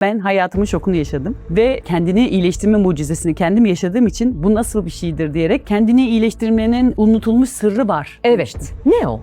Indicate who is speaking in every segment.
Speaker 1: Ben hayatımın şokunu yaşadım ve kendini iyileştirme mucizesini kendim yaşadığım için bu nasıl bir şeydir diyerek kendini iyileştirmenin unutulmuş sırrı var.
Speaker 2: Evet. Ne o?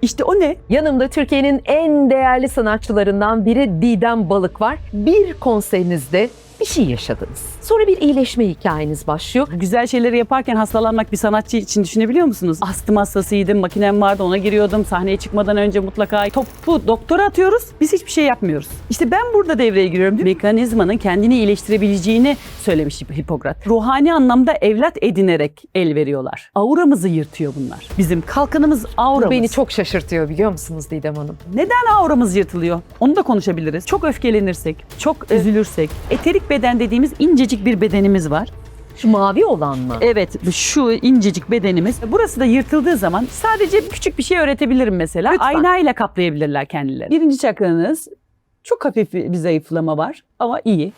Speaker 1: İşte o ne?
Speaker 2: Yanımda Türkiye'nin en değerli sanatçılarından biri Didem Balık var. Bir konserinizde bir şey yaşadınız. Sonra bir iyileşme hikayeniz başlıyor.
Speaker 1: Güzel şeyleri yaparken hastalanmak bir sanatçı için düşünebiliyor musunuz? Astım hastasıydım, makinem vardı, ona giriyordum. Sahneye çıkmadan önce mutlaka topu doktora atıyoruz. Biz hiçbir şey yapmıyoruz. İşte ben burada devreye giriyorum. Mekanizmanın kendini iyileştirebileceğini söylemiş Hipokrat. Ruhani anlamda evlat edinerek el veriyorlar. Auramızı yırtıyor bunlar. Bizim kalkanımız auramız.
Speaker 2: Bu beni çok şaşırtıyor biliyor musunuz Didem Hanım?
Speaker 1: Neden auramız yırtılıyor? Onu da konuşabiliriz. Çok öfkelenirsek, çok üzülürsek, eterik beden dediğimiz incecik bir bedenimiz var.
Speaker 2: Şu mavi olan mı?
Speaker 1: Evet, şu incecik bedenimiz. Burası da yırtıldığı zaman sadece küçük bir şey öğretebilirim mesela.
Speaker 2: Lütfen.
Speaker 1: Aynayla kaplayabilirler kendilerini. Birinci çakranız, çok hafif bir zayıflama var ama iyi.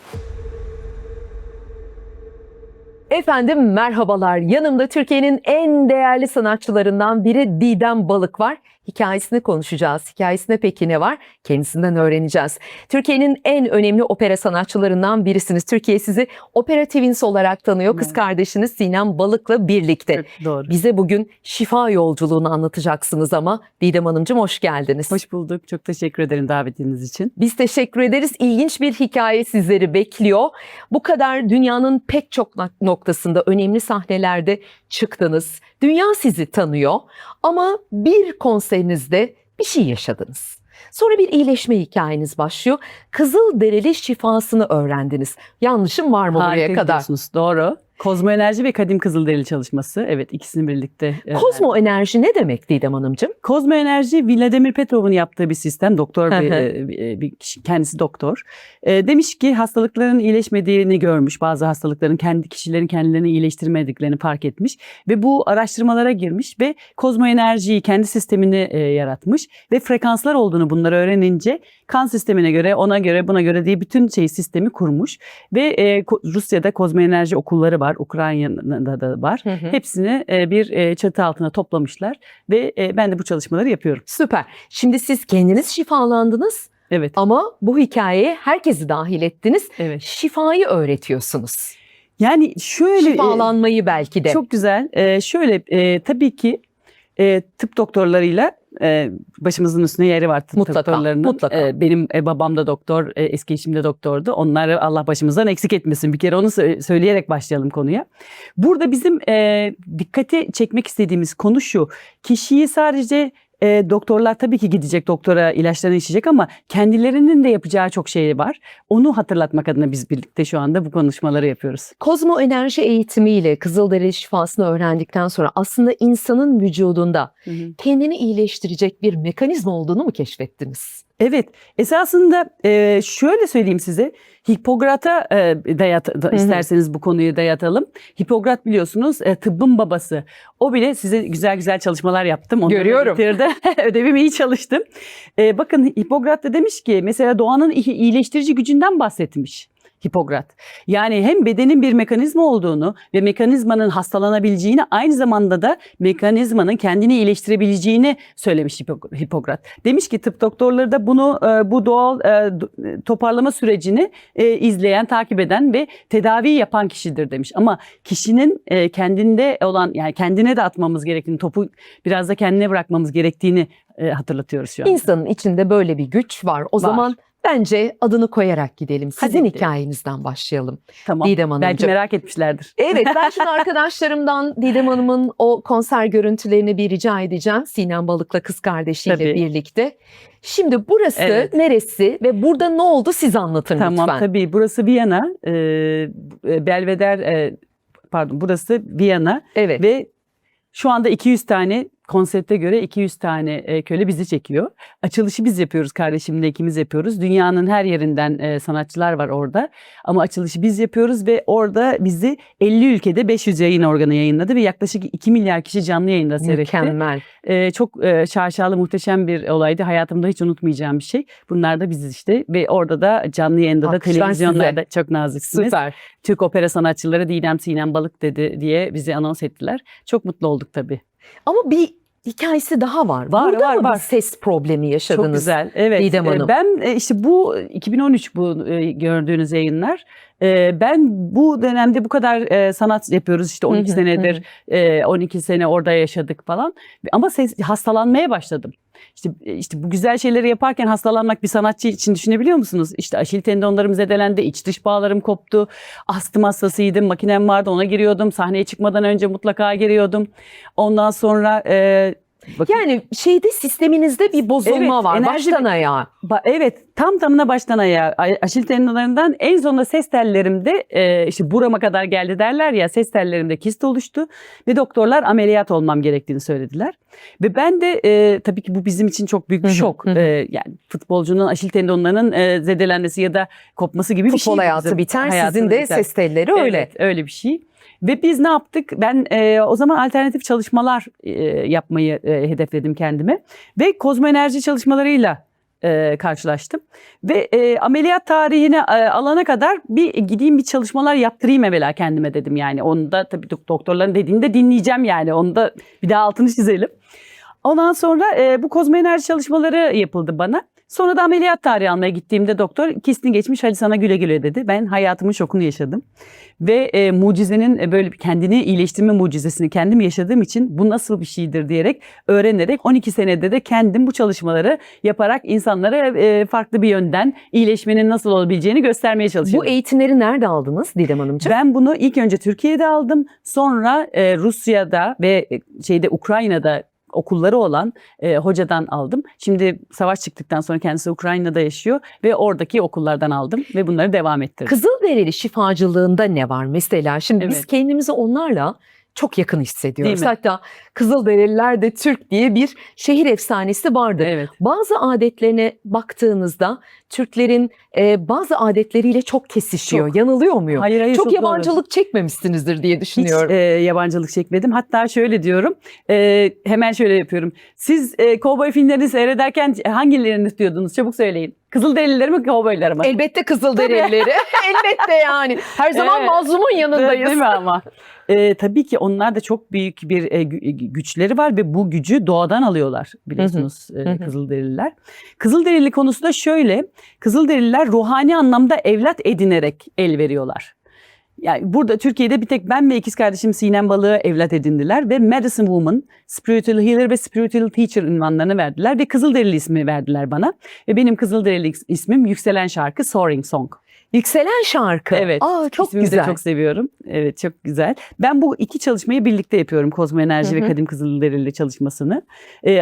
Speaker 2: Efendim merhabalar. Yanımda Türkiye'nin en değerli sanatçılarından biri Didem Balık var. Hikayesini konuşacağız. Hikayesinde peki ne var? Kendisinden öğreneceğiz. Türkiye'nin en önemli opera sanatçılarından birisiniz. Türkiye sizi Opera Twins olarak tanıyor. Kız kardeşiniz Sinem Balık'la birlikte.
Speaker 1: Evet, doğru.
Speaker 2: Bize bugün şifa yolculuğunu anlatacaksınız ama Didem Hanımcığım hoş geldiniz.
Speaker 1: Hoş bulduk. Çok teşekkür ederim davetiniz için.
Speaker 2: Biz teşekkür ederiz. İlginç bir hikaye sizleri bekliyor. Bu kadar dünyanın pek çok noktasında önemli sahnelerde çıktınız. Dünya sizi tanıyor ama bir konserinizde bir şey yaşadınız. Sonra bir iyileşme hikayeniz başlıyor. Kızılderili şifasını öğrendiniz. Yanlışım var mı buraya
Speaker 1: Harika
Speaker 2: kadar?
Speaker 1: gidiyorsunuz. Doğru. Kozmo enerji ve kadim kızılderili çalışması. Evet, ikisini birlikte.
Speaker 2: Kozmo enerji ne demek Didem Hanımcığım?
Speaker 1: Kozmo enerji Vladimir Petrov'un yaptığı bir sistem. Doktor bir kişi, kendisi doktor. Demiş ki hastalıkların iyileşmediğini görmüş. Bazı hastalıkların kişilerin kendilerini iyileştirmediklerini fark etmiş. Ve bu araştırmalara girmiş ve kozmo enerjiyi kendi sistemini yaratmış. Ve frekanslar olduğunu bunları öğrenince kan sistemine göre, ona göre, buna göre diye bütün sistemi kurmuş. Ve Rusya'da kozmo enerji okulları var. Ukrayna'da da var. Hepsini bir çatı altına toplamışlar ve ben de bu çalışmaları yapıyorum.
Speaker 2: Süper. Şimdi siz kendiniz şifalandınız
Speaker 1: Evet.
Speaker 2: ama bu hikayeye herkesi dahil ettiniz.
Speaker 1: Evet.
Speaker 2: Şifayı öğretiyorsunuz.
Speaker 1: Yani şöyle
Speaker 2: Şifalanmayı belki de.
Speaker 1: çok güzel. Şöyle tabii ki tıp doktorlarıyla başımızın üstüne yeri var tıp
Speaker 2: Mutlaka,
Speaker 1: doktorlarının.
Speaker 2: mutlaka.
Speaker 1: Benim babam da doktor, eski eşim de doktordu. Onları Allah başımızdan eksik etmesin. Bir kere onu söyleyerek başlayalım konuya. Burada bizim dikkate çekmek istediğimiz konu şu. Kişiyi sadece doktorlar tabii ki gidecek doktora ilaçlarını içecek ama kendilerinin de yapacağı çok şey var. Onu hatırlatmak adına biz birlikte şu anda bu konuşmaları yapıyoruz.
Speaker 2: Kozmo enerji eğitimiyle Kızılderili şifasını öğrendikten sonra aslında insanın vücudunda kendini iyileştirecek bir mekanizma olduğunu mu keşfettiniz?
Speaker 1: Evet, esasında şöyle söyleyeyim size, Hipokrat'a isterseniz bu konuyu dayatalım. Hipokrat biliyorsunuz tıbbın babası. O bile size güzel güzel çalışmalar yaptım. Onları
Speaker 2: Görüyorum.
Speaker 1: Getirdi. Ödevimi iyi çalıştım. Bakın Hipokrat da demiş ki mesela doğanın iyileştirici gücünden bahsetmiş. Hipokrat. Yani hem bedenin bir mekanizma olduğunu ve mekanizmanın hastalanabileceğini aynı zamanda da mekanizmanın kendini iyileştirebileceğini söylemiş Hipokrat. Demiş ki tıp doktorları da bunu bu doğal toparlama sürecini izleyen, takip eden ve tedavi yapan kişidir demiş. Ama kişinin kendinde olan yani kendine de atmamız gerektiğini, topu biraz da kendine bırakmamız gerektiğini hatırlatıyoruz şu an.
Speaker 2: İnsanın içinde böyle bir güç var. O zaman bence adını koyarak gidelim. Sizin
Speaker 1: Hadi
Speaker 2: hikayenizden başlayalım.
Speaker 1: Tamam.
Speaker 2: Didem Hanımcığım.
Speaker 1: Belki merak etmişlerdir.
Speaker 2: Evet, ben şimdi arkadaşlarımdan Didem Hanım'ın o konser görüntülerini bir rica edeceğim. Sinem Balık'la kız kardeşiyle
Speaker 1: Tabii.
Speaker 2: birlikte. Şimdi burası
Speaker 1: Evet.
Speaker 2: neresi ve burada ne oldu siz anlatın
Speaker 1: Tamam,
Speaker 2: lütfen.
Speaker 1: tabii. Burası Viyana. Belveder, burası Viyana.
Speaker 2: Evet.
Speaker 1: Ve şu anda 200 tane konsepte göre 200 tane köle bizi çekiyor. Açılışı biz yapıyoruz, kardeşimle ikimiz yapıyoruz. Dünyanın her yerinden sanatçılar var orada. Ama açılışı biz yapıyoruz ve orada bizi 50 ülkede 500 yayın organı yayınladı ve yaklaşık 2 milyar kişi canlı yayında seyretti.
Speaker 2: Mükemmel.
Speaker 1: Çok şaşalı, muhteşem bir olaydı. Hayatımda hiç unutmayacağım bir şey. Bunlar da biziz işte ve orada da canlı yayında da
Speaker 2: Alkışlar
Speaker 1: televizyonlarda çok naziksiniz.
Speaker 2: Süper.
Speaker 1: Türk opera sanatçıları Didem Sinem Balık dedi diye bizi anons ettiler. Çok mutlu olduk tabii.
Speaker 2: Ama bir hikayesi daha var.
Speaker 1: Var,
Speaker 2: Burada
Speaker 1: var,
Speaker 2: mı
Speaker 1: var.
Speaker 2: bir ses problemi yaşadınız?
Speaker 1: Çok güzel. Evet.
Speaker 2: Didem Hanım.
Speaker 1: Ben işte bu 2013 bu gördüğünüz yayınlar. Ben bu dönemde bu kadar sanat yapıyoruz işte 12 senedir, 12 sene orada yaşadık falan. Ama hastalanmaya başladım. İşte bu güzel şeyleri yaparken hastalanmak bir sanatçı için düşünebiliyor musunuz? İşte aşil tendonlarım zedelendi, iç dış bağlarım koptu. Astım hastasıydım, makinem vardı, ona giriyordum. Sahneye çıkmadan önce mutlaka giriyordum. Ondan sonra
Speaker 2: Yani sisteminizde bir bozulma
Speaker 1: Evet,
Speaker 2: var
Speaker 1: enerji-
Speaker 2: baştan ayağa.
Speaker 1: Evet, tam tamına baştan ayağa. Aşil tendonlarından en sonunda ses tellerimde işte burama kadar geldi derler ya, ses tellerimde kist oluştu ve doktorlar ameliyat olmam gerektiğini söylediler. Ve ben de tabii ki bu bizim için çok büyük bir şok. Yani futbolcunun aşil tendonlarının zedelenmesi ya da kopması gibi bir şey.
Speaker 2: Futbol hayatı
Speaker 1: bizim
Speaker 2: biter, sizin
Speaker 1: hayatımız
Speaker 2: de
Speaker 1: biter.
Speaker 2: ses telleri öyle.
Speaker 1: Evet, öyle bir şey. Ve biz ne yaptık? Ben o zaman alternatif çalışmalar yapmayı hedefledim kendime. Ve kozmoenerji çalışmalarıyla karşılaştım. Ve ameliyat tarihine alana kadar bir gideyim bir çalışmalar yaptırayım evvela kendime dedim. Yani onu da tabii doktorların dediğini de dinleyeceğim yani. Onu da bir daha altını çizelim. Ondan sonra bu kozmoenerji çalışmaları yapıldı bana. Sonra da ameliyat tarihi almaya gittiğimde doktor kistin geçmiş, hadi sana güle güle dedi. Ben hayatımın şokunu yaşadım. Ve mucizenin böyle kendini iyileştirme mucizesini kendim yaşadığım için bu nasıl bir şeydir diyerek, öğrenerek 12 senede de kendim bu çalışmaları yaparak insanlara farklı bir yönden iyileşmenin nasıl olabileceğini göstermeye çalışıyorum.
Speaker 2: Bu eğitimleri nerede aldınız Didem Hanımcığım?
Speaker 1: Ben bunu ilk önce Türkiye'de aldım. Sonra Rusya'da ve Ukrayna'da okulları olan hocadan aldım. Şimdi savaş çıktıktan sonra kendisi Ukrayna'da yaşıyor ve oradaki okullardan aldım ve bunları devam ettirdim.
Speaker 2: Kızılderili şifacılığında ne var mesela? Şimdi biz
Speaker 1: Evet.
Speaker 2: kendimizi onlarla çok yakın hissediyoruz.
Speaker 1: Değil mi?
Speaker 2: Hatta Kızılderililer de Türk diye bir şehir efsanesi vardır.
Speaker 1: Evet.
Speaker 2: Bazı adetlerine baktığınızda Türklerin bazı adetleriyle çok kesişiyor.
Speaker 1: Çok.
Speaker 2: Yanılıyor muyum?
Speaker 1: Hayır,
Speaker 2: Çok
Speaker 1: doğru.
Speaker 2: yabancılık çekmemişsinizdir diye
Speaker 1: Hiç
Speaker 2: düşünüyorum.
Speaker 1: yabancılık çekmedim. Hatta şöyle diyorum, hemen şöyle yapıyorum. Siz kovboy filmlerini seyrederken hangilerini tutuyordunuz? Çabuk söyleyin. Kızılderilileri mi, kovboyları mı?
Speaker 2: Elbette Kızılderilileri. Elbette yani. Her zaman
Speaker 1: Evet.
Speaker 2: mazlumun yanındayız.
Speaker 1: Değil mi ama? Tabii ki onlar da çok büyük bir güçleri var ve bu gücü doğadan alıyorlar biliyorsunuz Kızılderililer. Kızılderili konusu da şöyle. Kızılderililer ruhani anlamda evlat edinerek el veriyorlar. Yani burada Türkiye'de bir tek ben ve ikiz kardeşim Sinem Balık'ı evlat edindiler ve Medicine Woman, Spiritual Healer ve Spiritual Teacher ünvanlarını verdiler ve Kızılderili ismi verdiler bana. Ve benim Kızılderili ismim Yükselen Şarkı, Soaring Song.
Speaker 2: Yükselen şarkı.
Speaker 1: Evet.
Speaker 2: Çok
Speaker 1: İsmimi
Speaker 2: güzel.
Speaker 1: de çok seviyorum. Evet, çok güzel. Ben bu iki çalışmayı birlikte yapıyorum. Kozmoenerji ve Kadim Kızılderili çalışmasını.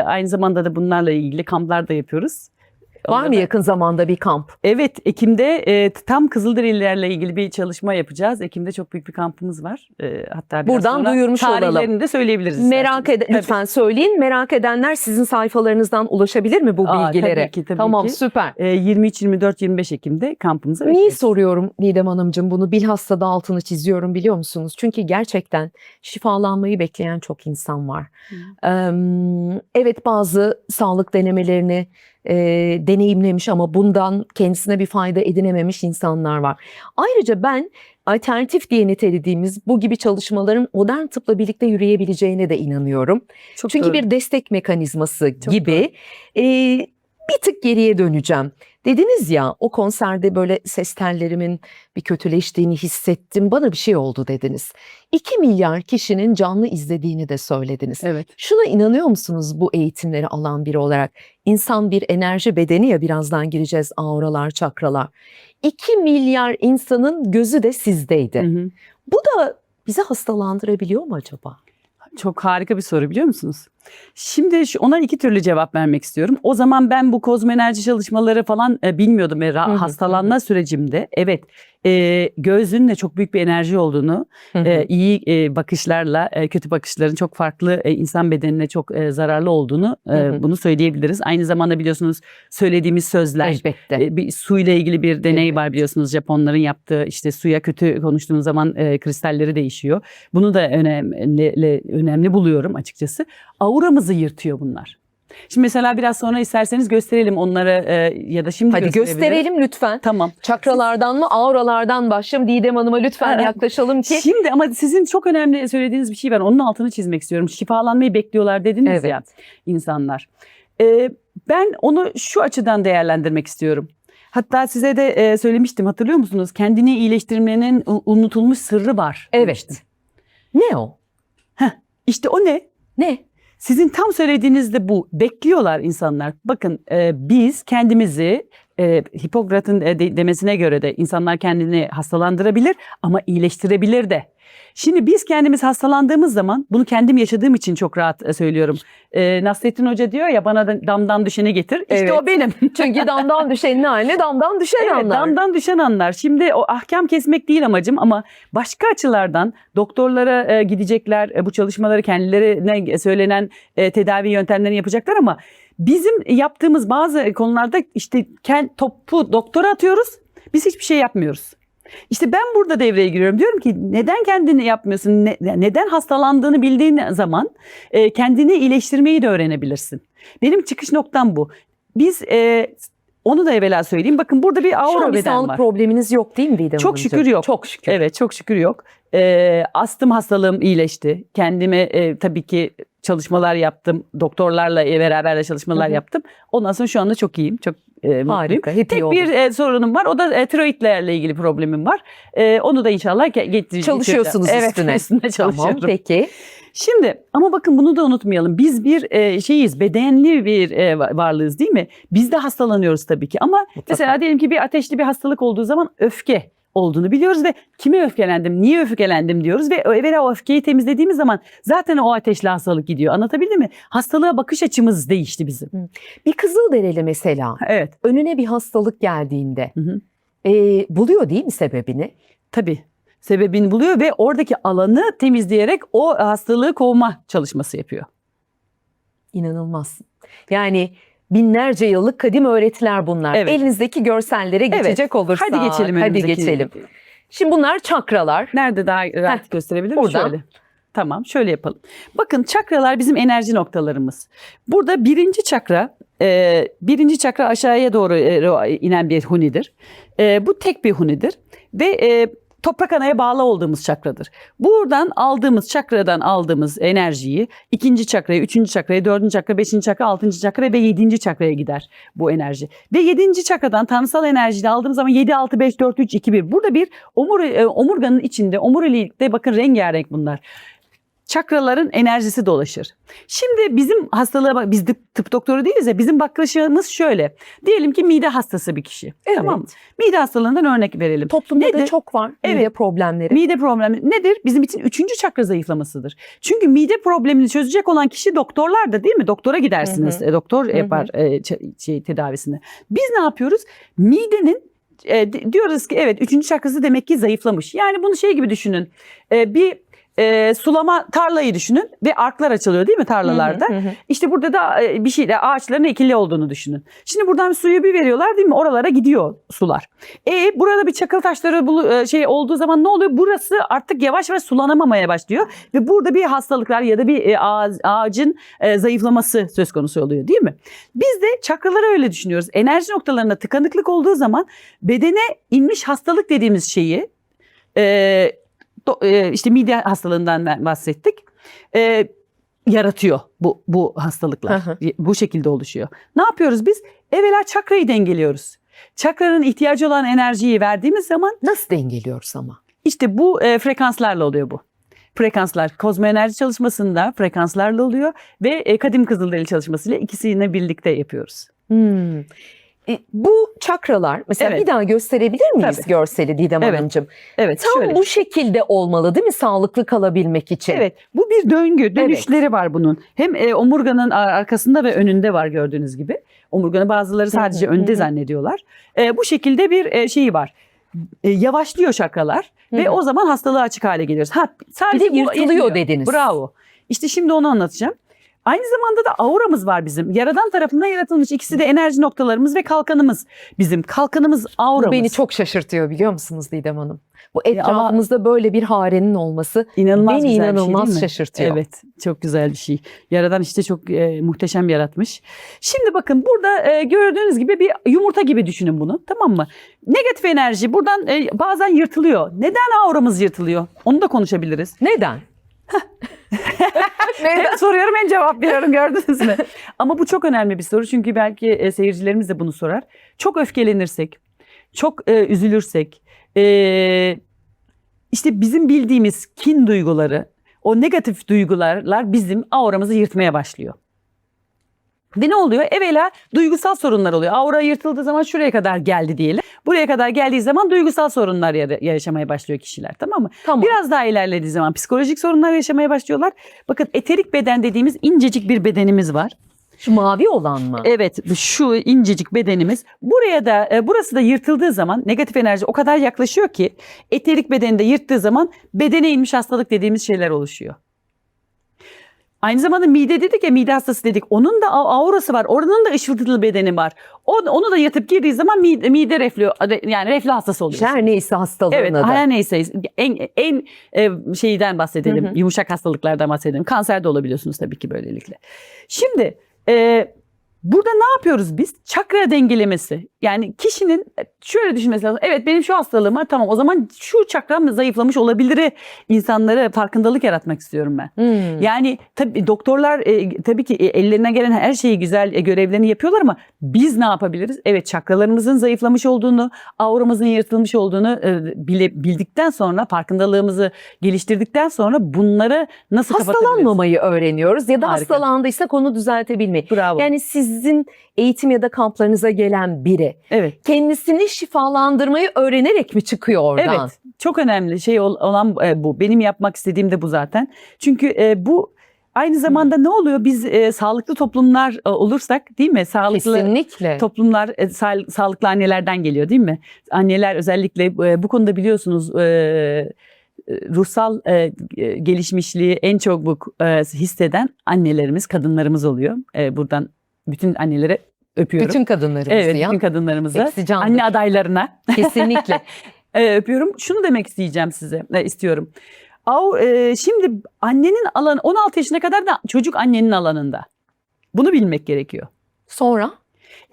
Speaker 1: Aynı zamanda da bunlarla ilgili kamplar da yapıyoruz.
Speaker 2: Var mı yakın zamanda bir kamp?
Speaker 1: Evet, Ekim'de tam Kızılderililerle ilgili bir çalışma yapacağız. Ekim'de çok büyük bir kampımız var. Hatta biraz
Speaker 2: Buradan
Speaker 1: sonra
Speaker 2: duyurmuş olalım.
Speaker 1: tarihlerini de söyleyebiliriz.
Speaker 2: Merak lütfen söyleyin. Merak edenler sizin sayfalarınızdan ulaşabilir mi bu bilgilere?
Speaker 1: Tabii ki, tabii
Speaker 2: Tamam,
Speaker 1: ki.
Speaker 2: süper.
Speaker 1: 23, 24, 25 Ekim'de kampımıza
Speaker 2: Niye
Speaker 1: bekleriz.
Speaker 2: soruyorum Didem Hanımcığım, bunu bilhassa da altını çiziyorum biliyor musunuz? Çünkü gerçekten şifalanmayı bekleyen çok insan var. Evet, bazı sağlık denemelerini deneyimlemiş ama bundan kendisine bir fayda edinememiş insanlar var. Ayrıca ben alternatif diye nitelediğimiz bu gibi çalışmaların modern tıpla birlikte yürüyebileceğine de inanıyorum.
Speaker 1: Çok
Speaker 2: Çünkü
Speaker 1: doğru.
Speaker 2: bir destek mekanizması
Speaker 1: Çok
Speaker 2: gibi. Bir tık geriye döneceğim. Dediniz ya, o konserde böyle ses tellerimin bir kötüleştiğini hissettim. Bana bir şey oldu dediniz. 2 milyar kişinin canlı izlediğini de söylediniz.
Speaker 1: Evet.
Speaker 2: Şuna inanıyor musunuz bu eğitimleri alan biri olarak? İnsan bir enerji bedeni ya, birazdan gireceğiz, auralar, çakralar. 2 milyar insanın gözü de sizdeydi.
Speaker 1: Hı.
Speaker 2: Bu da bizi hastalandırabiliyor mu acaba?
Speaker 1: Çok harika bir soru, biliyor musunuz? Şimdi ona iki türlü cevap vermek istiyorum. O zaman ben bu kozmoenerji çalışmaları falan bilmiyordum ve hastalanma sürecimde evet göğsünün de çok büyük bir enerji olduğunu, iyi bakışlarla kötü bakışların çok farklı insan bedenine çok zararlı olduğunu bunu söyleyebiliriz. Aynı zamanda biliyorsunuz söylediğimiz sözler,
Speaker 2: Elbette.
Speaker 1: bir suyla ilgili bir deney var biliyorsunuz, Japonların yaptığı, işte suya kötü konuştuğunuz zaman kristalleri değişiyor. Bunu da önemli buluyorum açıkçası. Auramızı yırtıyor bunlar. Şimdi mesela biraz sonra isterseniz gösterelim onları ya da şimdi
Speaker 2: Hadi
Speaker 1: gösterebiliriz.
Speaker 2: gösterelim lütfen.
Speaker 1: Tamam.
Speaker 2: Çakralardan mı, auralardan başlayalım. Didem Hanım'a lütfen
Speaker 1: Evet.
Speaker 2: yaklaşalım ki.
Speaker 1: Şimdi ama sizin çok önemli söylediğiniz bir şey var. Onun altını çizmek istiyorum. Şifalanmayı bekliyorlar dediniz
Speaker 2: Evet.
Speaker 1: ya insanlar. Ben onu şu açıdan değerlendirmek istiyorum. Hatta size de söylemiştim, hatırlıyor musunuz? Kendini iyileştirmenin unutulmuş sırrı var demiştim.
Speaker 2: Evet. Ne o?
Speaker 1: İşte o ne?
Speaker 2: Ne?
Speaker 1: Sizin tam söylediğiniz de bu. Bekliyorlar insanlar. Bakın biz kendimizi Hipokrat'ın demesine göre de insanlar kendini hastalandırabilir ama iyileştirebilir de. Şimdi biz kendimiz hastalandığımız zaman, bunu kendim yaşadığım için çok rahat söylüyorum. Nasrettin Hoca diyor ya, bana da damdan düşeni getir. İşte
Speaker 2: Evet.
Speaker 1: o benim.
Speaker 2: Çünkü damdan düşenin haline damdan düşen
Speaker 1: Evet,
Speaker 2: anlar.
Speaker 1: damdan düşen anlar. Şimdi o ahkam kesmek değil amacım ama başka açılardan doktorlara gidecekler, bu çalışmaları kendilerine söylenen tedavi yöntemlerini yapacaklar ama bizim yaptığımız bazı konularda işte topu doktora atıyoruz, biz hiçbir şey yapmıyoruz. İşte ben burada devreye giriyorum. Diyorum ki neden kendini yapmıyorsun? Neden hastalandığını bildiğin zaman kendini iyileştirmeyi de öğrenebilirsin. Benim çıkış noktam bu. Biz onu da evvela söyleyeyim. Bakın burada bir
Speaker 2: Şu
Speaker 1: aura
Speaker 2: an bir
Speaker 1: beden
Speaker 2: sağlık
Speaker 1: var.
Speaker 2: probleminiz yok değil mi Didem
Speaker 1: Çok
Speaker 2: Hanımcığım?
Speaker 1: şükür yok.
Speaker 2: Çok şükür.
Speaker 1: Evet, çok şükür yok. Astım hastalığım iyileşti. Kendime tabii ki çalışmalar yaptım. Doktorlarla beraber de çalışmalar yaptım. Ondan sonra şu anda çok iyiyim. Çok mutluyum.
Speaker 2: Harika. Hep iyi
Speaker 1: Tek
Speaker 2: oldu.
Speaker 1: bir sorunum var. O da tiroidlerle ilgili problemim var. Onu da inşallah getireceğim.
Speaker 2: Çalışıyorsunuz
Speaker 1: Evet,
Speaker 2: üstüne.
Speaker 1: üstüne çalışıyorum.
Speaker 2: Tamam peki.
Speaker 1: Şimdi ama bakın bunu da unutmayalım. Biz bir şeyiz, bedenli bir varlığız değil mi? Biz de hastalanıyoruz tabii ki. Ama mesela diyelim ki bir ateşli bir hastalık olduğu zaman öfke olduğunu biliyoruz ve kime öfkelendim, niye öfkelendim diyoruz ve evvela o öfkeyi temizlediğimiz zaman zaten o ateşli hastalık gidiyor. Anlatabildim mi? Hastalığa bakış açımız değişti bizim.
Speaker 2: Bir Kızılderili mesela
Speaker 1: Evet.
Speaker 2: önüne bir hastalık geldiğinde
Speaker 1: Hı.
Speaker 2: buluyor değil mi sebebini?
Speaker 1: Tabii. Sebebini buluyor ve oradaki alanı temizleyerek o hastalığı kovma çalışması yapıyor.
Speaker 2: İnanılmaz. Yani binlerce yıllık kadim öğretiler bunlar.
Speaker 1: Evet.
Speaker 2: Elinizdeki görsellere geçecek olursak.
Speaker 1: Hadi geçelim.
Speaker 2: Hadi
Speaker 1: önümüzdeki-
Speaker 2: geçelim. Şimdi bunlar çakralar.
Speaker 1: Nerede daha rahat gösterebilirim?
Speaker 2: Buradan.
Speaker 1: Şöyle. Tamam, şöyle yapalım. Bakın çakralar bizim enerji noktalarımız. Burada birinci çakra aşağıya doğru inen bir hunidir. Bu tek bir hunidir ve toprak anaya bağlı olduğumuz çakradır. Buradan aldığımız çakradan aldığımız enerjiyi ikinci çakraya, üçüncü çakraya, dördüncü çakra, beşinci çakra, altıncı çakra ve yedinci çakraya gider bu enerji. Ve yedinci çakradan tanrısal enerjiyi aldığımız zaman 7, 6, 5, 4, 3, 2, 1. Burada bir omurganın içinde, omurilikte bakın rengarenk bunlar. Çakraların enerjisi dolaşır. Şimdi bizim hastalığa bak, biz tıp doktoru değiliz ya, bizim bakışımız şöyle. Diyelim ki mide hastası bir kişi.
Speaker 2: Evet.
Speaker 1: Tamam mı? Mide hastalığından örnek verelim.
Speaker 2: Toplumda da
Speaker 1: Nedir?
Speaker 2: çok var mide
Speaker 1: Evet.
Speaker 2: problemleri.
Speaker 1: Mide problemi nedir? Bizim için üçüncü çakra zayıflamasıdır. Çünkü mide problemini çözecek olan kişi doktorlar da değil mi? Doktora gidersiniz. Doktor yapar tedavisini. Biz ne yapıyoruz? Midenin diyoruz ki evet üçüncü çakrası demek ki zayıflamış. Yani bunu şey gibi düşünün. Bir sulama tarlayı düşünün ve arklar açılıyor değil mi tarlalarda? İşte burada da bir şeyle ağaçların ekili olduğunu düşünün. Şimdi buradan suyu bir veriyorlar değil mi? Oralara gidiyor sular. Burada bir çakıl taşları olduğu zaman ne oluyor? Burası artık yavaş yavaş sulanamamaya başlıyor ve burada bir hastalıklar ya da bir ağacın zayıflaması söz konusu oluyor değil mi? Biz de çakraları öyle düşünüyoruz. Enerji noktalarında tıkanıklık olduğu zaman bedene inmiş hastalık dediğimiz şeyi işte mide hastalığından bahsettik. Yaratıyor bu hastalıklar. Bu şekilde oluşuyor. Ne yapıyoruz biz? Evvela çakrayı dengeliyoruz. Çakranın ihtiyacı olan enerjiyi verdiğimiz zaman
Speaker 2: Nasıl dengeliyoruz ama?
Speaker 1: işte bu frekanslarla oluyor bu. Frekanslar kozmoenerji çalışmasında frekanslarla oluyor ve kadim kızılderili çalışmasıyla ikisini birlikte yapıyoruz.
Speaker 2: Bu çakralar mesela
Speaker 1: Evet.
Speaker 2: bir daha gösterebilir miyiz
Speaker 1: Tabii.
Speaker 2: görseli Didem
Speaker 1: Evet.
Speaker 2: Hanımcığım?
Speaker 1: Evet,
Speaker 2: Tam
Speaker 1: şöyle.
Speaker 2: bu şekilde olmalı değil mi sağlıklı kalabilmek için?
Speaker 1: Evet, bu bir döngü, dönüşleri var bunun. Hem omurganın arkasında ve önünde var gördüğünüz gibi. Omurganın bazıları sadece önde zannediyorlar. Bu şekilde bir şeyi var. Yavaşlıyor çakralar ve o zaman hastalığa açık hale geliyoruz.
Speaker 2: Bir
Speaker 1: Sadece
Speaker 2: de
Speaker 1: bu
Speaker 2: yırtılıyor
Speaker 1: yetmiyor.
Speaker 2: dediniz.
Speaker 1: Bravo. İşte şimdi onu anlatacağım. Aynı zamanda da auramız var bizim. Yaradan tarafından yaratılmış. İkisi de enerji noktalarımız ve kalkanımız. Bizim kalkanımız
Speaker 2: Bu
Speaker 1: auramız.
Speaker 2: beni çok şaşırtıyor biliyor musunuz Didem Hanım? Bu
Speaker 1: ama
Speaker 2: etrafımızda böyle bir harenin olması
Speaker 1: İnanılmaz
Speaker 2: beni
Speaker 1: güzel bir şey
Speaker 2: inanılmaz
Speaker 1: değil mi?
Speaker 2: şaşırtıyor.
Speaker 1: Evet, çok güzel bir şey. Yaradan işte çok muhteşem yaratmış. Şimdi bakın burada gördüğünüz gibi bir yumurta gibi düşünün bunu, tamam mı? Negatif enerji buradan bazen yırtılıyor. Neden auramız yırtılıyor? Onu da konuşabiliriz.
Speaker 2: Neden?
Speaker 1: Hem soruyorum hem cevap veriyorum, gördünüz mü? Ama bu çok önemli bir soru çünkü belki seyircilerimiz de bunu sorar. Çok öfkelenirsek, çok üzülürsek, işte bizim bildiğimiz kin duyguları, o negatif duygular bizim auramızı yırtmaya başlıyor. Ve ne oluyor? Evvela duygusal sorunlar oluyor. Aura yırtıldığı zaman şuraya kadar geldi diyelim. Buraya kadar geldiği zaman duygusal sorunlar yaşamaya başlıyor kişiler, tamam mı?
Speaker 2: Tamam.
Speaker 1: Biraz daha ilerlediği zaman psikolojik sorunlar yaşamaya başlıyorlar. Bakın eterik beden dediğimiz incecik bir bedenimiz var.
Speaker 2: Şu mavi olan mı?
Speaker 1: Evet, şu incecik bedenimiz. Buraya da burası da yırtıldığı zaman negatif enerji o kadar yaklaşıyor ki eterik bedeni de yırttığı zaman bedene inmiş hastalık dediğimiz şeyler oluşuyor. Aynı zamanda mide dedik ya, mide hastası dedik. Onun da aurası var. Oranın da ışıltılı bedeni var. Onu da yatıp girdiği zaman mide reflü, yani reflü hastası oluyor.
Speaker 2: Her neyse hastalığın
Speaker 1: Evet,
Speaker 2: adı.
Speaker 1: her neyse en şeyden bahsedelim. Yumuşak hastalıklardan bahsedelim. Kanser de olabiliyorsunuz tabii ki böylelikle. Şimdi burada ne yapıyoruz biz? Çakra dengelemesi. Yani kişinin şöyle düşünmesi lazım. Evet, benim şu hastalığım var, tamam, o zaman şu çakram zayıflamış olabilir. İnsanlara farkındalık yaratmak istiyorum ben. Yani tabii doktorlar tabii ki ellerine gelen her şeyi güzel görevlerini yapıyorlar ama biz ne yapabiliriz? Evet, çakralarımızın zayıflamış olduğunu, auramızın yırtılmış olduğunu bildikten sonra, farkındalığımızı geliştirdikten sonra bunları nasıl kapatabiliriz?
Speaker 2: Hastalanmamayı öğreniyoruz ya da
Speaker 1: Harika.
Speaker 2: hastalandıysak onu düzeltebilmeyi.
Speaker 1: Bravo.
Speaker 2: Yani sizin eğitim ya da kamplarınıza gelen biri
Speaker 1: Evet.
Speaker 2: kendisini şifalandırmayı öğrenerek mi çıkıyor oradan?
Speaker 1: Evet, çok önemli şey olan bu. Benim yapmak istediğim de bu zaten. Çünkü bu aynı zamanda ne oluyor? Biz sağlıklı toplumlar olursak, değil mi? Sağlıklı
Speaker 2: Kesinlikle.
Speaker 1: toplumlar sağlıklı annelerden geliyor, değil mi? Anneler özellikle bu konuda biliyorsunuz ruhsal gelişmişliği en çok hisseden annelerimiz, kadınlarımız oluyor. Buradan bütün annelere öpüyorum.
Speaker 2: Bütün kadınlarımızı
Speaker 1: Evet,
Speaker 2: ya.
Speaker 1: bütün kadınlarımıza,
Speaker 2: Hepsi candır.
Speaker 1: anne adaylarına.
Speaker 2: Kesinlikle.
Speaker 1: Öpüyorum. Şunu demek istiyorum. Şimdi annenin alanı 16 yaşına kadar da çocuk annenin alanında. Bunu bilmek gerekiyor.
Speaker 2: Sonra?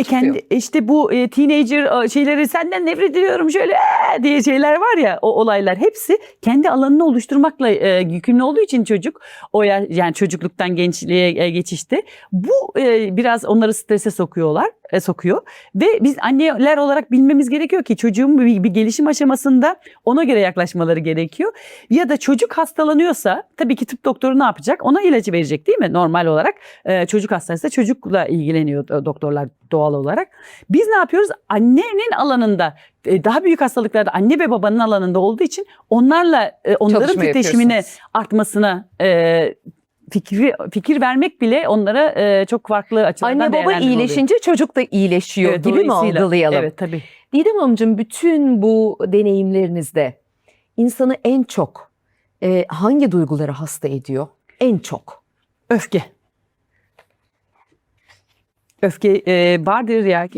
Speaker 1: Kendi işte bu teenager şeyleri, senden nefret ediyorum şöyle diye şeyler var ya, o olaylar hepsi kendi alanını oluşturmakla yükümlü olduğu için çocuk yani çocukluktan gençliğe geçişte bu biraz onları strese sokuyor ve biz anneler olarak bilmemiz gerekiyor ki çocuğun bir gelişim aşamasında ona göre yaklaşmaları gerekiyor. Ya da çocuk hastalanıyorsa tabii ki tıp doktoru ne yapacak? Ona ilacı verecek, değil mi? Normal olarak çocuk hastaysa çocukla ilgileniyor doktorlar doğal olarak. Biz ne yapıyoruz? Annenin alanında, daha büyük hastalıklarda anne ve babanın alanında olduğu için onların
Speaker 2: Çalışma
Speaker 1: titreşimini
Speaker 2: yapıyorsunuz.
Speaker 1: artmasına fikir vermek bile onlara çok farklı açılardan
Speaker 2: Anne baba
Speaker 1: değerlendirme oluyor.
Speaker 2: iyileşince çocuk da iyileşiyor
Speaker 1: Evet,
Speaker 2: gibi mi
Speaker 1: dolayısıyla,
Speaker 2: algılayalım?
Speaker 1: Evet, tabii.
Speaker 2: Didem Hanımcığım, bütün bu deneyimlerinizde insanı en çok hangi duyguları hasta ediyor? En çok.
Speaker 1: Öfke. Öfke vardır ya,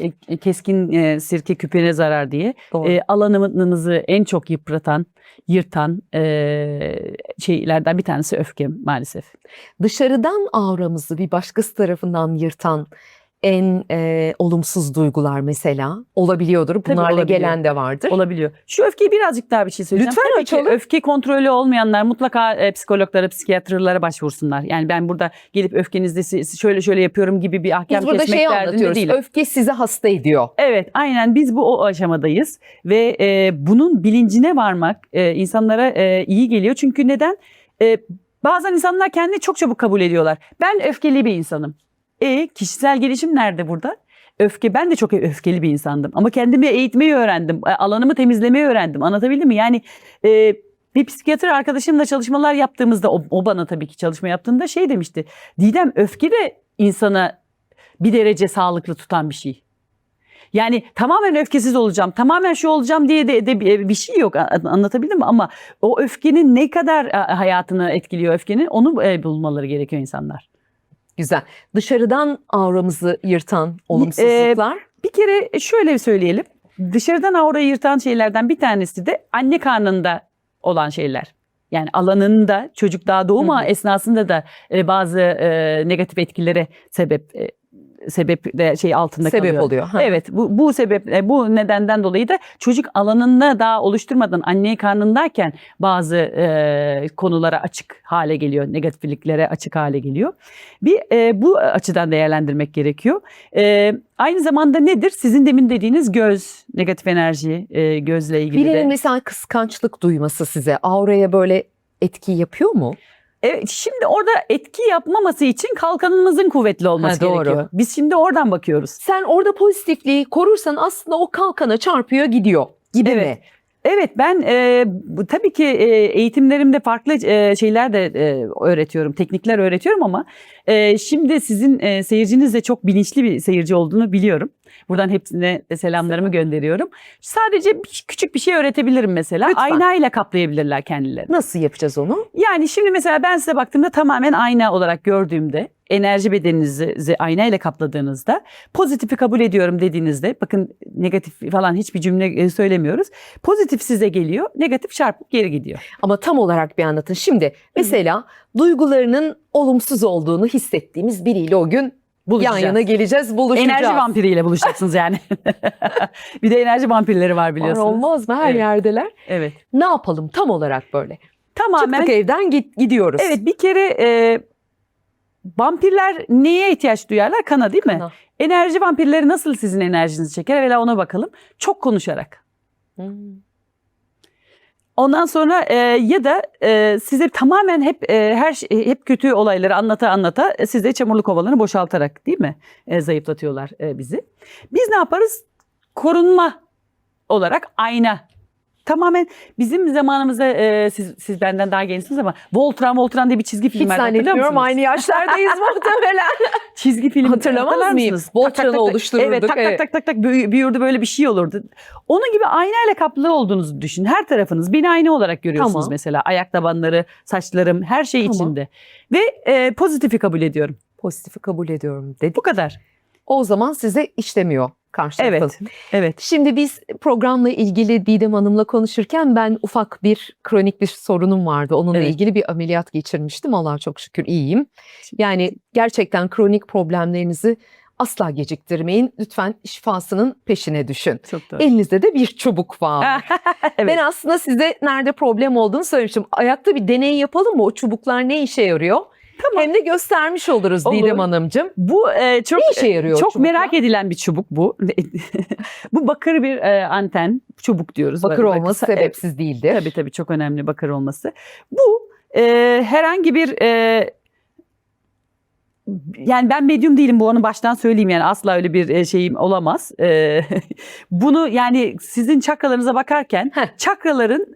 Speaker 1: keskin sirke küpüne zarar diye.
Speaker 2: Doğru.
Speaker 1: Alanınızı en çok yırtan şeylerden bir tanesi öfke maalesef.
Speaker 2: Dışarıdan auramızı bir başkası tarafından yırtan en olumsuz duygular mesela olabiliyordur.
Speaker 1: Tabii,
Speaker 2: Bunlarla
Speaker 1: olabiliyor.
Speaker 2: gelen de vardır.
Speaker 1: Olabiliyor. Şu öfkeyi birazcık daha bir şey söyleyeceğim.
Speaker 2: Lütfen
Speaker 1: Tabii ki
Speaker 2: açalım.
Speaker 1: öfke kontrolü olmayanlar mutlaka psikologlara, psikiyatrlara başvursunlar. Yani ben burada gelip öfkenizde şöyle yapıyorum gibi bir ahkam
Speaker 2: Biz burada
Speaker 1: kesmek
Speaker 2: şeyi
Speaker 1: derdinde
Speaker 2: anlatıyoruz.
Speaker 1: değilim.
Speaker 2: Öfke sizi hasta ediyor.
Speaker 1: Evet, aynen biz o aşamadayız ve bunun bilincine varmak insanlara iyi geliyor. Çünkü neden? Bazen insanlar kendini çok çabuk kabul ediyorlar. Ben öfkeli bir insanım. Kişisel gelişim nerede burada? Ben de çok öfkeli bir insandım ama kendimi eğitmeyi öğrendim. Alanımı temizlemeyi öğrendim. Anlatabildim mi? Yani bir psikiyatr arkadaşımla çalışmalar yaptığımızda o bana tabii ki çalışma yaptığında şey demişti. Didem, öfke de insana bir derece sağlıklı tutan bir şey. Yani tamamen öfkesiz olacağım, tamamen şu olacağım diye de bir şey yok. Anlatabildim mi? Ama o öfkenin ne kadar hayatını etkiliyor, öfkenin onu bulmaları gerekiyor insanlar.
Speaker 2: Güzel. Dışarıdan auramızı yırtan olumsuzluklar.
Speaker 1: Bir kere şöyle söyleyelim. Dışarıdan aurayı yırtan şeylerden bir tanesi de anne karnında olan şeyler. Yani alanında çocuk daha doğum esnasında da bazı negatif etkilere sebep de altında
Speaker 2: Sebep
Speaker 1: kalıyor.
Speaker 2: oluyor. Ha.
Speaker 1: Evet, bu sebep, bu nedenden dolayı da çocuk alanında daha oluşturmadan anne karnındayken bazı konulara açık hale geliyor, negatifliklere açık hale geliyor. Bu açıdan değerlendirmek gerekiyor. Aynı zamanda nedir? Sizin demin dediğiniz göz, negatif enerji, gözle ilgili de.
Speaker 2: Birinin mesela kıskançlık duyması size auraya böyle etki yapıyor mu?
Speaker 1: Evet, şimdi orada etki yapmaması için kalkanımızın kuvvetli olması
Speaker 2: Ha, doğru.
Speaker 1: gerekiyor. Biz şimdi oradan bakıyoruz.
Speaker 2: Sen orada pozitifliği korursan aslında o kalkana çarpıyor gidiyor gibi
Speaker 1: Evet.
Speaker 2: mi?
Speaker 1: Evet, ben tabii ki eğitimlerimde farklı şeyler de öğretiyorum, teknikler öğretiyorum ama şimdi sizin seyirciniz de çok bilinçli bir seyirci olduğunu biliyorum. Buradan hepsine de selamlarımı gönderiyorum. Sadece küçük bir şey öğretebilirim mesela.
Speaker 2: Lütfen.
Speaker 1: Aynayla kaplayabilirler kendilerini.
Speaker 2: Nasıl yapacağız onu?
Speaker 1: Yani şimdi mesela ben size baktığımda tamamen ayna olarak gördüğümde enerji bedeninizi aynayla kapladığınızda pozitifi kabul ediyorum dediğinizde bakın negatif falan hiçbir cümle söylemiyoruz. Pozitif size geliyor, negatif çarpıp geri gidiyor.
Speaker 2: Ama tam olarak bir anlatın. Şimdi mesela duygularının olumsuz olduğunu hissettiğimiz biriyle o gün
Speaker 1: Buluşacağız.
Speaker 2: yan yana geleceğiz, buluşacağız.
Speaker 1: Enerji vampiriyle buluşacaksınız yani. Bir de enerji vampirleri var
Speaker 2: Var
Speaker 1: biliyorsunuz.
Speaker 2: olmaz mı? Her
Speaker 1: Evet.
Speaker 2: yerdeler.
Speaker 1: Evet.
Speaker 2: Ne yapalım tam olarak böyle?
Speaker 1: Tamamen.
Speaker 2: Çıktık evden gidiyoruz.
Speaker 1: Evet, bir kere vampirler neye ihtiyaç duyarlar? Kana değil mi?
Speaker 2: Kana.
Speaker 1: Enerji vampirleri nasıl sizin enerjinizi çeker? Evvela ona bakalım. Çok konuşarak. Ondan sonra ya da size tamamen hep kötü olayları anlata size çamurlu kovalarını boşaltarak değil mi zayıflatıyorlar bizi. Biz ne yaparız? Korunma olarak ayna. Tamamen bizim zamanımızda siz benden daha gençsiniz ama Voltran diye bir çizgi film
Speaker 2: Hiç
Speaker 1: vardı, hatırlıyor
Speaker 2: zannetmiyorum
Speaker 1: musunuz?
Speaker 2: aynı yaşlardayız muhtemelen.
Speaker 1: Çizgi film
Speaker 2: Hatırlamaz
Speaker 1: hatırlar
Speaker 2: mıyım?
Speaker 1: mısınız?
Speaker 2: Voltran'ı oluştururduk,
Speaker 1: Evet,
Speaker 2: evet.
Speaker 1: tak büyürdü, böyle bir şey olurdu. Onun gibi aynayla kaplı olduğunuzu düşün. Her tarafınız beni ayna olarak görüyorsunuz
Speaker 2: Tamam.
Speaker 1: mesela. Ayak tabanları, saçlarım, her şey
Speaker 2: Tamam.
Speaker 1: içinde. Ve pozitifi kabul ediyorum.
Speaker 2: Pozitifi kabul ediyorum dedik.
Speaker 1: Bu kadar.
Speaker 2: O zaman size işlemiyor karşı tarafın.
Speaker 1: Evet. Evet.
Speaker 2: Şimdi biz programla ilgili Didem Hanım'la konuşurken ben ufak bir kronik bir sorunum vardı. Onunla
Speaker 1: Evet.
Speaker 2: ilgili bir ameliyat geçirmiştim. Allah'a çok şükür iyiyim. Yani gerçekten kronik problemlerinizi asla geciktirmeyin. Lütfen şifasının peşine düşün.
Speaker 1: Çok doğru.
Speaker 2: Elinizde de bir çubuk var.
Speaker 1: Evet.
Speaker 2: Ben aslında size nerede problem olduğunu söylemiştim. Ayakta bir deney yapalım mı? O çubuklar ne işe yarıyor?
Speaker 1: Tamam.
Speaker 2: Hem de göstermiş oluruz
Speaker 1: Olur.
Speaker 2: Didem Hanımcığım.
Speaker 1: Bu çok
Speaker 2: Ne işe yarıyor
Speaker 1: çok
Speaker 2: çubuklar?
Speaker 1: merak edilen bir çubuk bu. Bu bakır bir anten çubuk diyoruz.
Speaker 2: Bakır olması
Speaker 1: Evet.
Speaker 2: sebepsiz değildir.
Speaker 1: Tabii çok önemli bakır olması. Bu herhangi bir yani ben medyum değilim, bu onu baştan söyleyeyim, yani asla öyle bir şeyim olamaz. Bunu yani sizin çakralarınıza bakarken çakraların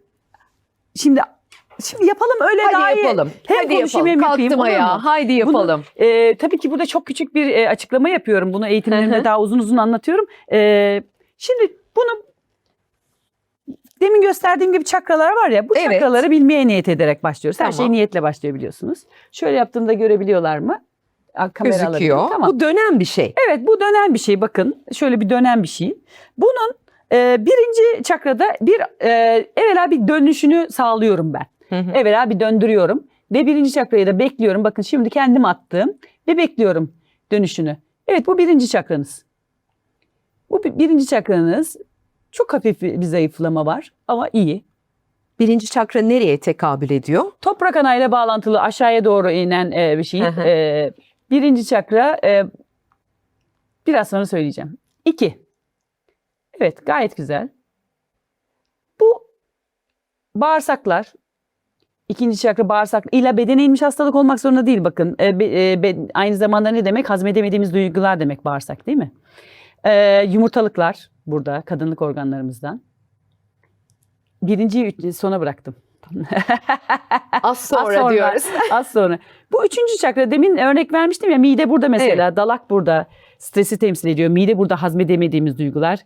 Speaker 1: şimdi yapalım öyle daha
Speaker 2: Hadi
Speaker 1: iyi.
Speaker 2: yapalım.
Speaker 1: Hem
Speaker 2: Hadi
Speaker 1: konuşayım
Speaker 2: yapalım.
Speaker 1: hem yapayım,
Speaker 2: Kalktım
Speaker 1: olur
Speaker 2: ayağa.
Speaker 1: mu?
Speaker 2: Haydi yapalım.
Speaker 1: Tabii ki burada çok küçük bir açıklama yapıyorum. Bunu
Speaker 2: Hı
Speaker 1: eğitimlerimde
Speaker 2: hı.
Speaker 1: daha uzun anlatıyorum. Şimdi bunu demin gösterdiğim gibi çakralar var ya, bu
Speaker 2: Evet.
Speaker 1: çakraları bilmeye niyet ederek başlıyoruz. Her
Speaker 2: Tamam.
Speaker 1: şey niyetle başlıyor biliyorsunuz. Şöyle yaptığımda görebiliyorlar mı? Kamera
Speaker 2: Gözüküyor.
Speaker 1: alabiliyor. Tamam.
Speaker 2: Bu dönen bir şey.
Speaker 1: Evet, bu dönen bir şey, bakın şöyle bir dönen bir şey. Bunun birinci çakrada evvela bir dönüşünü sağlıyorum ben. Evvela bir döndürüyorum ve birinci çakrayı da bekliyorum. Bakın şimdi kendim attım ve bekliyorum dönüşünü. Evet, bu birinci çakranız. Bu birinci çakranız, çok hafif bir zayıflama var ama iyi.
Speaker 2: Birinci çakra nereye tekabül ediyor?
Speaker 1: Toprak anayla bağlantılı aşağıya doğru inen bir şey.
Speaker 2: Hı hı.
Speaker 1: Birinci çakra biraz sonra söyleyeceğim. 2. Evet, gayet güzel. Bu bağırsaklar. İkinci çakra bağırsak. İlla bedene inmiş hastalık olmak zorunda değil bakın. Aynı zamanda ne demek? Hazmedemediğimiz duygular demek bağırsak, değil mi? Yumurtalıklar burada, kadınlık organlarımızdan. Birinciyi sona bıraktım.
Speaker 2: Az sonra diyoruz.
Speaker 1: Az sonra. Bu üçüncü çakra, demin örnek vermiştim ya, mide burada mesela, dalak burada stresi temsil ediyor. Mide burada hazmedemediğimiz duygular.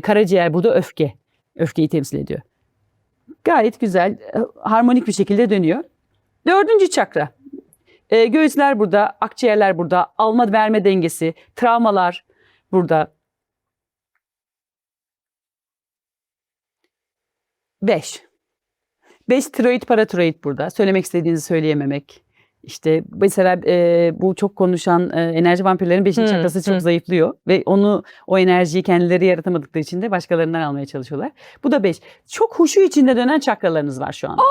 Speaker 1: Karaciğer burada öfke. Öfkeyi temsil ediyor. Gayet güzel, harmonik bir şekilde dönüyor. Dördüncü çakra. Göğüsler burada, akciğerler burada, alma verme dengesi, travmalar burada. 5. 5 tiroid paratiroid burada. Söylemek istediğinizi söyleyememek. İşte mesela bu çok konuşan enerji vampirlerin 5. çakrası çok zayıflıyor ve o enerjiyi kendileri yaratamadıkları için de başkalarından almaya çalışıyorlar. Bu da 5. Çok huşu içinde dönen çakralarınız var şu anda.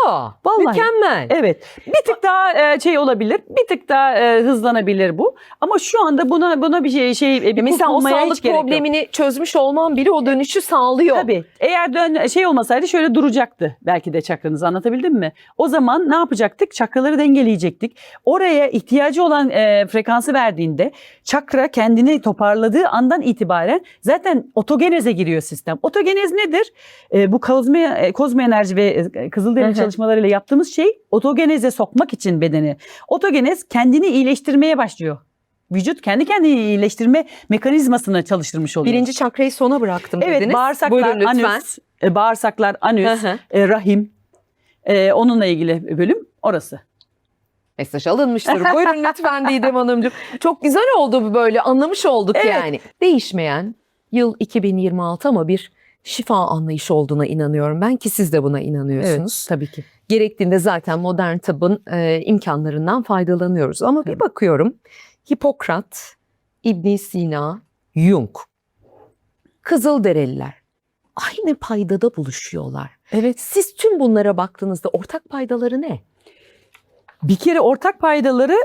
Speaker 1: Vallahi.
Speaker 2: Mükemmel.
Speaker 1: Evet. Bir tık daha şey olabilir. Bir tık daha hızlanabilir bu. Ama şu anda buna bir bir
Speaker 2: Mesela o
Speaker 1: kurtulmaya
Speaker 2: sağlık
Speaker 1: hiç gerek yok.
Speaker 2: problemini çözmüş olman bile o dönüşü sağlıyor.
Speaker 1: Tabii. Eğer şey olmasaydı şöyle duracaktı belki de çakranız, anlatabildim mi? O zaman ne yapacaktık? Çakraları dengeleyecektik. Oraya ihtiyacı olan frekansı verdiğinde çakra kendini toparladığı andan itibaren zaten otogeneze giriyor sistem. Otogenez nedir? Bu kozmo enerji ve kızılderili çalışmalarıyla yaptığımız şey otogeneze sokmak için bedeni. Otogenez kendini iyileştirmeye başlıyor. Vücut kendi kendini iyileştirme mekanizmasını çalıştırmış oluyor.
Speaker 2: 1. çakrayı sona bıraktım dediniz.
Speaker 1: Evet, bağırsaklar,
Speaker 2: Buyurun lütfen.
Speaker 1: anüs, bağırsaklar, anüs, rahim, onunla ilgili bölüm orası.
Speaker 2: Mesaj alınmıştır. Buyurun lütfen Didem Hanımcığım. Çok güzel oldu bu, böyle anlamış olduk yani. Değişmeyen yıl 2026 ama bir şifa anlayışı olduğuna inanıyorum ben, ki siz de buna inanıyorsunuz.
Speaker 1: Evet, tabii ki.
Speaker 2: Gerektiğinde zaten modern tıbbın imkanlarından faydalanıyoruz. Ama bir bakıyorum, Hipokrat, İbn Sina, Jung, Kızılderililer aynı paydada buluşuyorlar.
Speaker 1: Evet.
Speaker 2: Siz tüm bunlara baktığınızda ortak paydaları ne?
Speaker 1: Bir kere ortak paydaları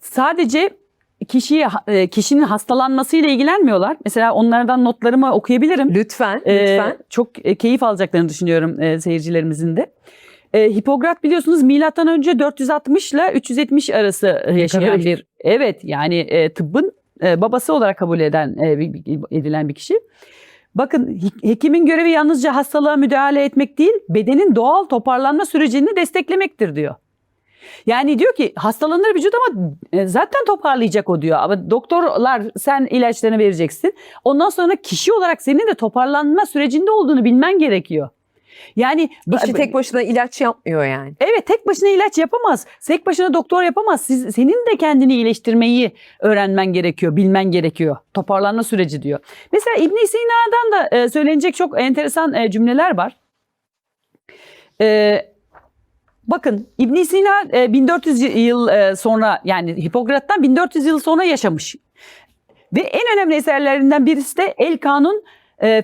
Speaker 1: sadece kişinin hastalanmasıyla ilgilenmiyorlar. Mesela onlardan notlarımı okuyabilirim.
Speaker 2: Lütfen, lütfen.
Speaker 1: Çok keyif alacaklarını düşünüyorum seyircilerimizin de. Hipokrat biliyorsunuz milattan önce 460 ile 370 arası yaşayan bir, evet yani tıbbın babası olarak kabul edilen bir kişi. Bakın, hekimin görevi yalnızca hastalığa müdahale etmek değil, bedenin doğal toparlanma sürecini desteklemektir diyor. Yani diyor ki hastalanır vücut ama zaten toparlayacak o diyor. Ama doktorlar, sen ilaçlarını vereceksin. Ondan sonra kişi olarak senin de toparlanma sürecinde olduğunu bilmen gerekiyor. Yani
Speaker 2: Kişi tek başına ilaç yapmıyor yani.
Speaker 1: evet, tek başına ilaç yapamaz. Tek başına doktor yapamaz. Senin de kendini iyileştirmeyi öğrenmen gerekiyor, bilmen gerekiyor. Toparlanma süreci diyor. Mesela İbn Sina'dan da söylenecek çok enteresan cümleler var. Bakın, İbn Sina 1400 yıl sonra, yani Hipokrat'tan 1400 yıl sonra yaşamış. Ve en önemli eserlerinden birisi de El Kanun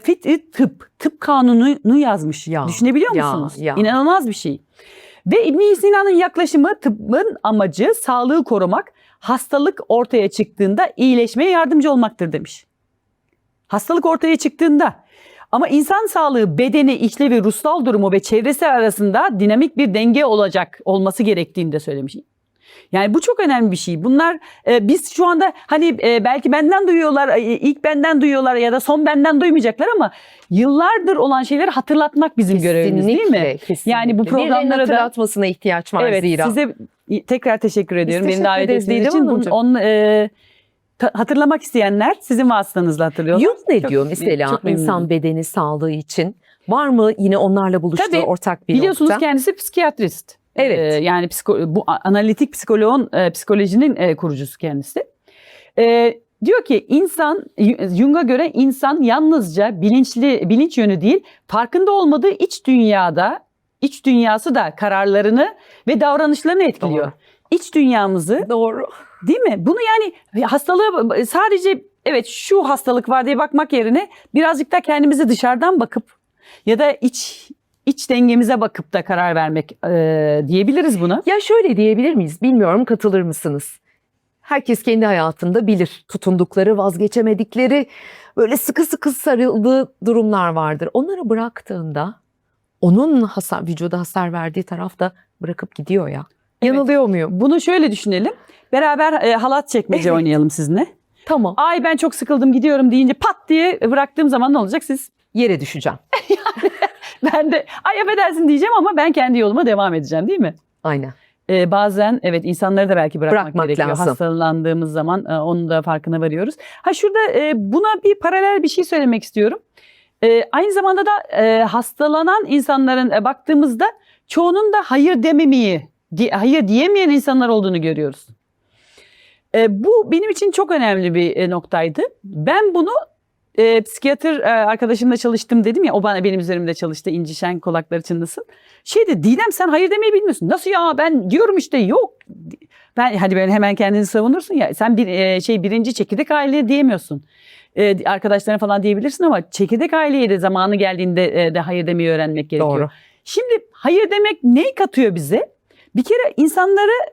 Speaker 1: Fit tıp kanununu yazmış. Düşünebiliyor musunuz? İnanılmaz bir şey. Ve İbn Sina'nın yaklaşımı, tıbbın amacı sağlığı korumak, hastalık ortaya çıktığında iyileşmeye yardımcı olmaktır demiş. Hastalık ortaya çıktığında. Ama insan sağlığı, bedeni, işlevi, ruhsal durumu ve çevresi arasında dinamik bir denge olması gerektiğini de söylemiş. Yani bu çok önemli bir şey. Bunlar biz şu anda hani belki benden duyuyorlar, ilk benden duyuyorlar ya da son benden duymayacaklar ama yıllardır olan şeyleri hatırlatmak bizim görevimiz, değil mi?
Speaker 2: Kesinlikle.
Speaker 1: Yani bu programlara da
Speaker 2: hatırlatmasına ihtiyaç var zira.
Speaker 1: Size tekrar teşekkür ediyorum beni davet
Speaker 2: ederiz
Speaker 1: ettiğiniz için. Hatırlamak isteyenler sizin vasıtanızla hatırlıyorlar.
Speaker 2: Jung ne diyor mesela insan bedeni sağlığı için? Var mı yine onlarla buluştuğu ortak bir
Speaker 1: biliyorsunuz
Speaker 2: nokta?
Speaker 1: kendisi psikiyatrist.
Speaker 2: Evet.
Speaker 1: Yani bu analitik psikolojinin kurucusu kendisi. Diyor ki Jung'a göre insan yalnızca bilinç yönü değil, farkında olmadığı iç dünyası da kararlarını ve davranışlarını etkiliyor.
Speaker 2: Doğru.
Speaker 1: İç dünyamızı.
Speaker 2: Doğru.
Speaker 1: Değil mi? Bunu yani hastalığı sadece evet şu hastalık var diye bakmak yerine birazcık da kendimizi dışarıdan bakıp ya da iç dengemize bakıp da karar vermek diyebiliriz buna.
Speaker 2: Ya şöyle diyebilir miyiz? Bilmiyorum, katılır mısınız? Herkes kendi hayatında bilir. Tutundukları, vazgeçemedikleri, böyle sıkı sıkı sarıldığı durumlar vardır. Onları bıraktığında onun vücuda hasar verdiği taraf da bırakıp gidiyor ya.
Speaker 1: Evet.
Speaker 2: Yanılıyor muyum?
Speaker 1: Bunu şöyle düşünelim. Beraber halat çekmece oynayalım sizinle.
Speaker 2: Tamam.
Speaker 1: Ay ben çok sıkıldım gidiyorum deyince pat diye bıraktığım zaman ne olacak? Siz
Speaker 2: Yere düşeceğim.
Speaker 1: ben de ay affedersin diyeceğim ama ben kendi yoluma devam edeceğim, değil mi?
Speaker 2: Aynen.
Speaker 1: Bazen evet insanları da belki bırakmak gerekiyor.
Speaker 2: lazım.
Speaker 1: Hastalandığımız zaman onun da farkına varıyoruz. Şurada buna bir paralel bir şey söylemek istiyorum. Aynı zamanda da hastalanan insanların baktığımızda çoğunun da hayır dememeyi hayır diyemeyen insanlar olduğunu görüyoruz. Bu benim için çok önemli bir noktaydı. Ben bunu psikiyatr arkadaşımla çalıştım dedim ya, o benim üzerimde çalıştı. İnci Şen kulakları çınlasın. Didem sen hayır demeyi bilmiyorsun. Nasıl ya, ben diyorum işte yok. Hadi böyle hemen kendini savunursun ya. Sen birinci çekirdek aile diyemiyorsun. Arkadaşlarına falan diyebilirsin ama çekirdek aileye de zamanı geldiğinde de hayır demeyi öğrenmek gerekiyor.
Speaker 2: Doğru.
Speaker 1: Şimdi hayır demek neyi katıyor bize? Bir kere insanları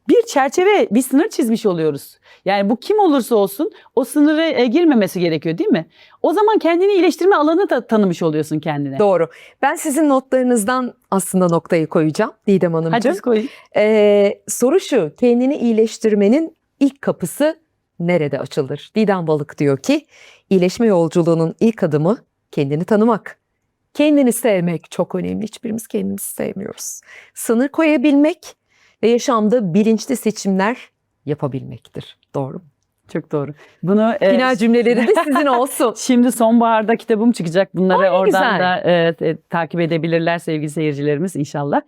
Speaker 1: bir çerçeve, bir sınır çizmiş oluyoruz. Yani bu kim olursa olsun o sınırı girmemesi gerekiyor, değil mi? O zaman kendini iyileştirme alanı da tanımış oluyorsun kendine.
Speaker 2: Doğru. Ben sizin notlarınızdan aslında noktayı koyacağım Didem Hanımcığım.
Speaker 1: Hadi koyun.
Speaker 2: Soru şu, kendini iyileştirmenin ilk kapısı nerede açılır? Didem Balık diyor ki, iyileşme yolculuğunun ilk adımı kendini tanımak. Kendini sevmek çok önemli. Hiçbirimiz kendimizi sevmiyoruz. Sınır koyabilmek ve yaşamda bilinçli seçimler yapabilmektir. Doğru mu?
Speaker 1: Çok doğru. Bunu
Speaker 2: Final cümleleri de sizin olsun.
Speaker 1: şimdi sonbaharda kitabım çıkacak. Bunları
Speaker 2: Ay,
Speaker 1: oradan
Speaker 2: güzel.
Speaker 1: da takip edebilirler sevgili seyircilerimiz inşallah.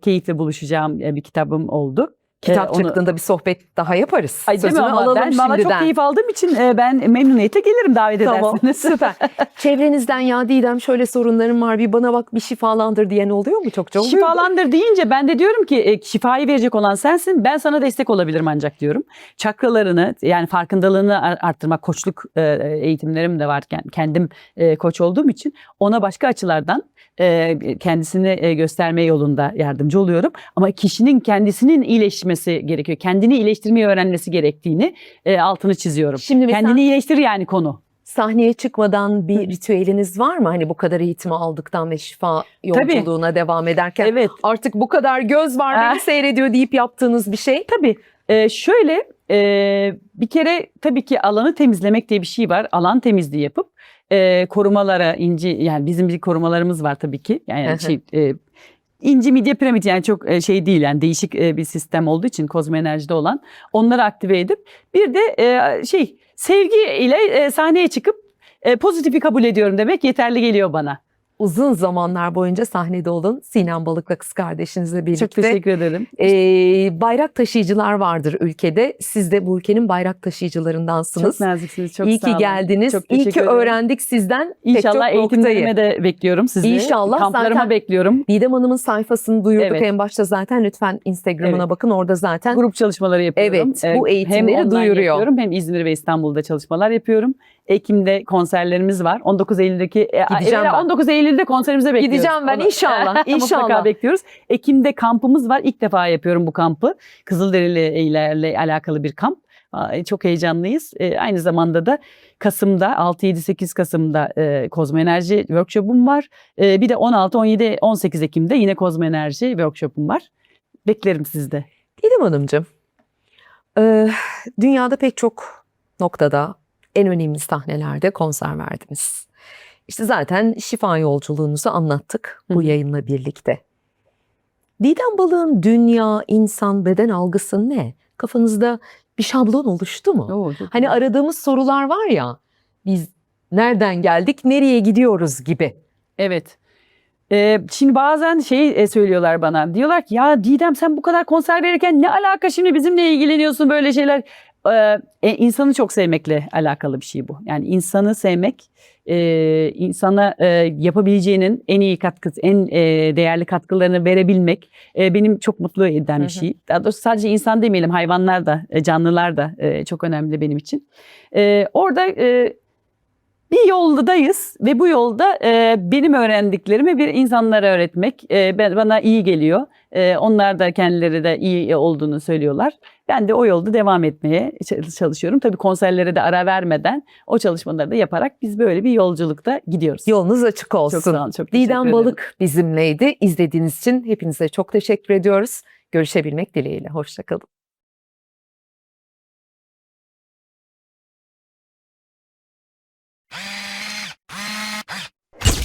Speaker 1: Keyifle buluşacağım bir kitabım oldu.
Speaker 2: Kitap çıktığında bir sohbet daha yaparız.
Speaker 1: Ay, değil mi?
Speaker 2: Sözünü
Speaker 1: Ama
Speaker 2: alalım
Speaker 1: ben
Speaker 2: şimdiden.
Speaker 1: çok keyif aldığım için ben memnuniyetle gelirim davet
Speaker 2: Tamam,
Speaker 1: ederseniz.
Speaker 2: süper. Çevrenizden ya Didem şöyle sorunlarım var, bir bana bak, bir şifalandır diyen oluyor mu? Çokça oluyor.
Speaker 1: Şifalandır deyince ben de diyorum ki şifayı verecek olan sensin. Ben sana destek olabilirim ancak diyorum. Çakralarını, yani farkındalığını arttırmak, koçluk eğitimlerim de varken kendim koç olduğum için ona başka açılardan kendisini gösterme yolunda yardımcı oluyorum. Ama kişinin kendisinin iyileşmesi gerekiyor. Kendini iyileştirmeyi öğrenmesi gerektiğini altını çiziyorum.
Speaker 2: Şimdi mesela
Speaker 1: Kendini iyileştir yani konu.
Speaker 2: sahneye çıkmadan bir ritüeliniz var mı? Hani bu kadar eğitimi aldıktan ve şifa yolculuğuna devam ederken
Speaker 1: Evet.
Speaker 2: artık bu kadar göz var beni seyrediyor deyip yaptığınız bir şey.
Speaker 1: Tabii. Bir kere tabii ki alanı temizlemek diye bir şey var. Alan temizliği yapıp korumalara, yani bizim bir korumalarımız var tabii ki. Yani İnci midye piramit, yani çok değil, yani değişik bir sistem olduğu için kozmo enerjide olan, onları aktive edip bir de sevgi ile sahneye çıkıp pozitifi kabul ediyorum demek yeterli geliyor bana.
Speaker 2: Uzun zamanlar boyunca sahnede olun Sinem Balık'la kız kardeşinizle birlikte.
Speaker 1: Çok teşekkür ederim.
Speaker 2: Bayrak taşıyıcılar vardır ülkede. Siz de bu ülkenin bayrak taşıyıcılarındansınız.
Speaker 1: Çok naziksiniz, çok
Speaker 2: İyi
Speaker 1: sağ
Speaker 2: ki
Speaker 1: olun.
Speaker 2: geldiniz.
Speaker 1: Çok
Speaker 2: İyi ki
Speaker 1: teşekkür ederim.
Speaker 2: öğrendik sizden
Speaker 1: İnşallah
Speaker 2: pek çok
Speaker 1: eğitimlerime
Speaker 2: noktayı.
Speaker 1: de bekliyorum sizi.
Speaker 2: İnşallah.
Speaker 1: Kamplarıma
Speaker 2: Zaten
Speaker 1: bekliyorum.
Speaker 2: Didem Hanım'ın sayfasını duyurduk
Speaker 1: Evet.
Speaker 2: en başta zaten. Lütfen Instagram'ına
Speaker 1: Evet.
Speaker 2: bakın, orada zaten.
Speaker 1: Grup çalışmaları yapıyorum.
Speaker 2: Evet, bu eğitimleri
Speaker 1: hem online
Speaker 2: duyuruyor.
Speaker 1: yapıyorum, hem İzmir ve İstanbul'da çalışmalar yapıyorum. Ekim'de konserlerimiz var. 19 Eylül'deki
Speaker 2: Gideceğim ben.
Speaker 1: 19 Eylül'de konserimize bekliyoruz.
Speaker 2: Gideceğim ben inşallah. İnşallah.
Speaker 1: Mutlaka bekliyoruz. Ekim'de kampımız var. İlk defa yapıyorum bu kampı. Kızılderililerle alakalı bir kamp. Çok heyecanlıyız. Aynı zamanda da Kasım'da 6-7-8 Kasım'da Kozmo Enerji workshop'um var. Bir de 16-17-18 Ekim'de yine Kozmo Enerji workshop'um var. Beklerim sizde.
Speaker 2: Didem Hanımcığım, dünyada pek çok noktada en önemli sahnelerde konser verdiniz. İşte zaten şifa yolculuğunuzu anlattık bu yayınla birlikte. Didem Balık'ın dünya, insan, beden algısı ne? Kafanızda bir şablon oluştu mu? Hani aradığımız sorular var ya, biz nereden geldik, nereye gidiyoruz gibi.
Speaker 1: Evet. Şimdi bazen söylüyorlar bana. Diyorlar ki ya Didem, sen bu kadar konser verirken ne alaka şimdi bizimle ilgileniyorsun, böyle şeyler. İnsanı çok sevmekle alakalı bir şey bu. Yani insanı sevmek, insana yapabileceğinin en iyi katkısı, en değerli katkılarını verebilmek benim çok mutlu eden bir şey. Daha doğrusu sadece insan demeyelim, hayvanlar da, canlılar da çok önemli benim için. Orada bir yoldayız ve bu yolda benim öğrendiklerimi bir insanlara öğretmek bana iyi geliyor. Onlar da kendileri de iyi olduğunu söylüyorlar. Ben de o yolda devam etmeye çalışıyorum. Tabii konserlere de ara vermeden o çalışmaları da yaparak biz böyle bir yolculukta gidiyoruz.
Speaker 2: Yolunuz açık olsun.
Speaker 1: Çok sağ olun, çok teşekkür
Speaker 2: Didem
Speaker 1: ederim.
Speaker 2: Balık bizimleydi. İzlediğiniz için hepinize çok teşekkür ediyoruz. Görüşebilmek dileğiyle. Hoşça kalın.